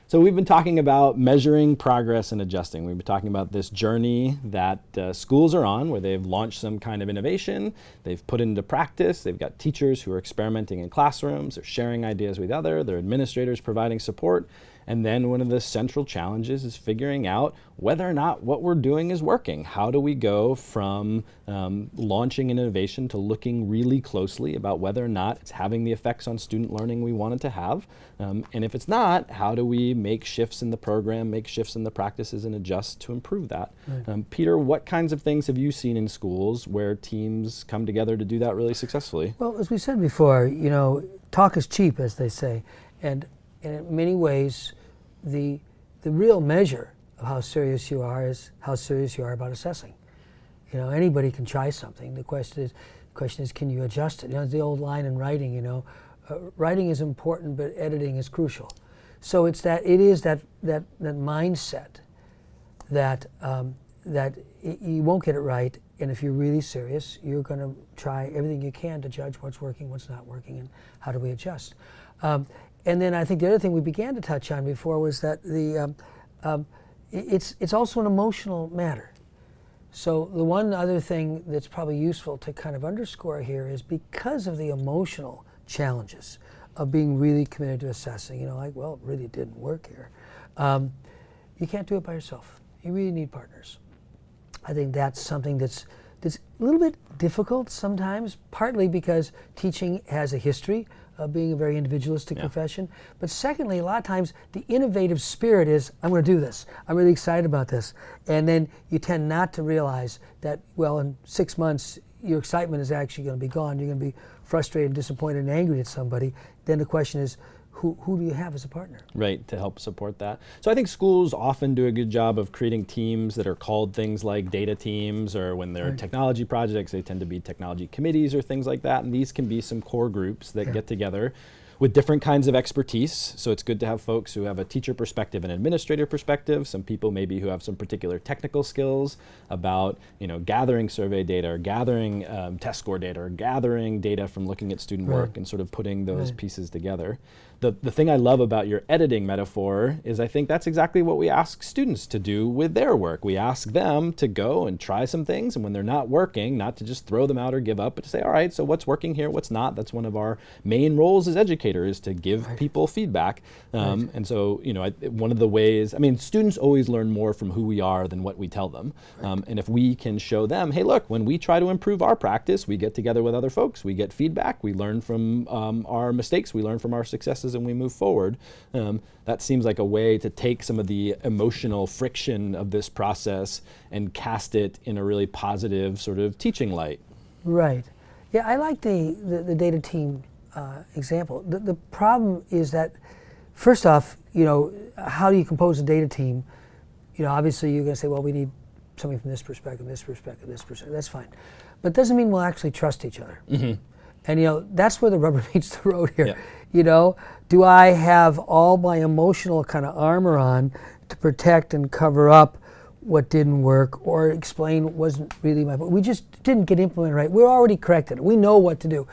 So we've been talking about measuring progress and adjusting. We've been talking about this journey that schools are on, where they've launched some kind of innovation, they've put into practice, they've got teachers who are experimenting in classrooms, they're sharing ideas with their administrators providing support, and then one of the central challenges is figuring out whether or not what we're doing is working. How do we go from launching an innovation to looking really closely about whether or not it's having the effects on student learning we want it to have? And if it's not, how do we make shifts in the program, make shifts in the practices, and adjust to improve that? Right. Peter, what kinds of things have you seen in schools where teams come together to do that really successfully? Well, as we said before, talk is cheap, as they say. And in many ways, the real measure of how serious you are is how serious you are about assessing. Anybody can try something. The question is, can you adjust it? The old line in writing, writing is important, but editing is crucial. So it is that mindset that you won't get it right, and if you're really serious, you're going to try everything you can to judge what's working, what's not working, and how do we adjust. And then I think the other thing we began to touch on before was that it's also an emotional matter. So the one other thing that's probably useful to kind of underscore here is because of the emotional challenges of being really committed to assessing, it really didn't work here. You can't do it by yourself. You really need partners. I think that's something that's a little bit difficult sometimes, partly because teaching has a history of being a very individualistic profession. But secondly, a lot of times the innovative spirit is, I'm going to do this. I'm really excited about this. And then you tend not to realize that, in 6 months, your excitement is actually going to be gone. You're going to be frustrated, disappointed, and angry at somebody. Then the question is, who do you have as a partner? Right, to help support that. So I think schools often do a good job of creating teams that are called things like data teams, or when they're technology projects, they tend to be technology committees or things like that. And these can be some core groups that get together with different kinds of expertise. So it's good to have folks who have a teacher perspective and administrator perspective, some people maybe who have some particular technical skills about gathering survey data, or gathering test score data, or gathering data from looking at student work, and sort of putting those pieces together. The thing I love about your editing metaphor is I think that's exactly what we ask students to do with their work. We ask them to go and try some things, and when they're not working, not to just throw them out or give up, but to say, all right, so what's working here, what's not? That's one of our main roles as educators, to give people feedback. And so, one of the ways, students always learn more from who we are than what we tell them. And if we can show them, hey, look, when we try to improve our practice, we get together with other folks, we get feedback, we learn from our mistakes, we learn from our successes, and we move forward. That seems like a way to take some of the emotional friction of this process and cast it in a really positive sort of teaching light. Right. Yeah, I like the data team example. The problem is that, first off, how do you compose a data team? Obviously you're going to say, well, we need something from this perspective, this perspective, this perspective. That's fine. But it doesn't mean we'll actually trust each other. And that's where the rubber meets the road here. Do I have all my emotional kind of armor on to protect and cover up what didn't work, or explain what wasn't really we just didn't get implemented right. We're already corrected. We know what to do.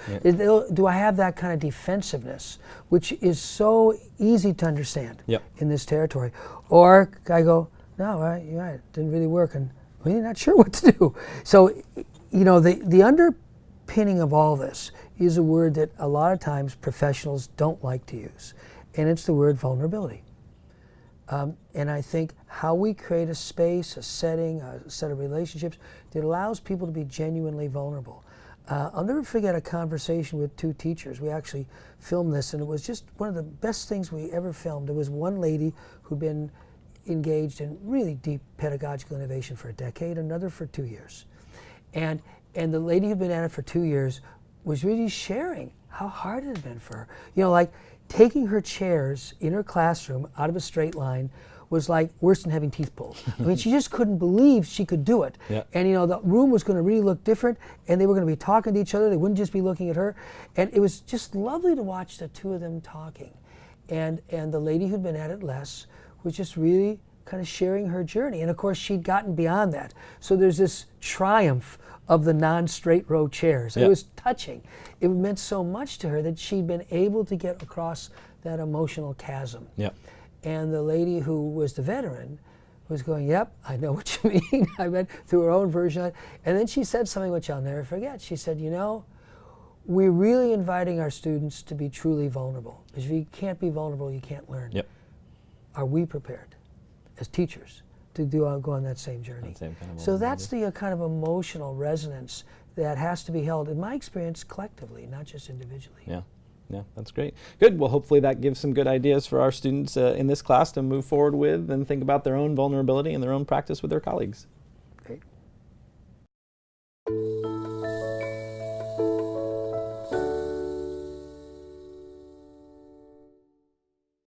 Do I have that kind of defensiveness, which is so easy to understand in this territory? Or I go, no, you're right, it didn't really work, and we're really not sure what to do. So, the underpinning of all this is a word that a lot of times professionals don't like to use, and it's the word vulnerability. And I think how we create a space, a setting, a set of relationships that allows people to be genuinely vulnerable. I'll never forget a conversation with two teachers. We actually filmed this, and it was just one of the best things we ever filmed. There was one lady who'd been engaged in really deep pedagogical innovation for a decade, another for 2 years. And the lady who'd been at it for 2 years was really sharing how hard it had been for her. Like taking her chairs in her classroom out of a straight line was like worse than having teeth pulled. She just couldn't believe she could do it. And the room was going to really look different, and they were going to be talking to each other. They wouldn't just be looking at her. And it was just lovely to watch the two of them talking. And the lady who'd been at it less was just really kind of sharing her journey. And of course, she'd gotten beyond that. So there's this triumph of the non-straight row chairs. It was touching. It meant so much to her that she'd been able to get across that emotional chasm. And the lady who was the veteran was going, yep, I know what you mean. I meant through her own version. And then she said something which I'll never forget. She said, you know, we're really inviting our students to be truly vulnerable. Because if you can't be vulnerable, you can't learn. Yep. Are we prepared as teachers to go on that same journey? That same kind of So that's the kind of emotional resonance that has to be held, in my experience, collectively, not just individually. Yeah. Yeah, that's great. Good. Well, hopefully that gives some good ideas for our students in this class to move forward with and think about their own vulnerability and their own practice with their colleagues.